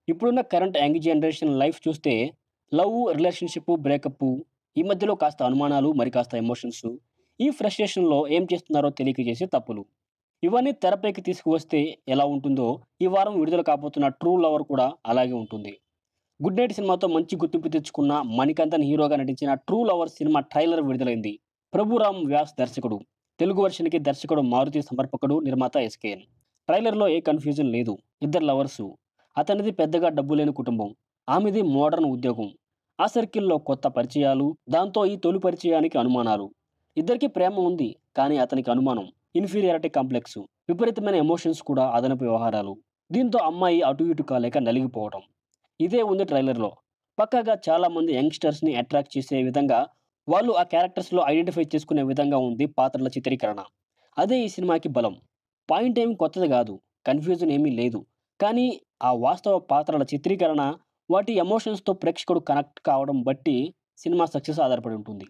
ఇప్పుడున్న current young generation life చూస్తే love, relationship, breakup ఈ మధ్యలో కాస్త అనుమానాలు, మరి కాస్త ఎమోషన్స్. ఈ ఫ్రస్ట్రేషన్‌లో ఏం చేస్తున్నారో తెలియక చేసే తప్పులు. ఇవన్నీ తెరపైకి తీసుకువస్తే ఎలా ఉంటుందో, ఈ వారం విడుదల కాబోతున్న 'ట్రూ లవర్' కూడా అలాగే ఉంటుంది. 'గుడ్ నైట్' సినిమాతో మంచి గుర్తింపు తెచ్చుకున్న మణికంఠన్ హీరోగా నటించిన 'ట్రూ లవర్' సినిమా ట్రైలర్ విడుదలైంది. ప్రభురామ్ వ్యాస్ దర్శకుడు. తెలుగు వెర్షన్‌కి దర్శకుడు మారుతి సమర్పకుడు, నిర్మాత ఎస్‌కేఎన్. ట్రైలర్‌లో ఏ కన్‌ఫ్యూజన్ లేదు. ఇద్దరు లవర్సు. అతనిది పెద్దగా డబ్బు లేని కుటుంబం. ఆమెది మోడర్న్ ఉద్యోగం. ఆ సర్కిల్‌లో కొత్త పరిచయాలు. దాంతో ఈ తొలి పరిచయానికి అనుమానాలు. ఇద్దరికీ ప్రేమ ఉంది. కానీ అతనికి అనుమానం. Inferiority complex. విపరీతమైన ఎమోషన్స్ కూడా అదనపు వ్యవహారాలు. దీంతో అమ్మాయి అటు ఇటు కాలేక నలిగిపోవటం. ఇదే ఉంది ట్రైలర్‌లో. పక్కాగా చాలా మంది యంగ్‌స్టర్స్‌ని అట్రాక్ట్ చేసే విధంగా, వాళ్ళు ఆ క్యారెక్టర్స్‌లో ఐడెంటిఫై చేసుకునే విధంగా ఉంది పాత్రల చిత్రీకరణ. అదే ఈ సినిమాకి బలం. పాయింట్ ఏమి కొత్తది గాదు. కన్‌ఫ్యూజన్ ఏమీ లేదు. కానీ ఆ వాస్తవ పాత్రల చిత్రీకరణ, వాటి ఎమోషన్స్‌తో ప్రేక్షకుడు కనెక్ట్ కావడం బట్టి సినిమా సక్సెస్ ఆధారపడి ఉంటుంది.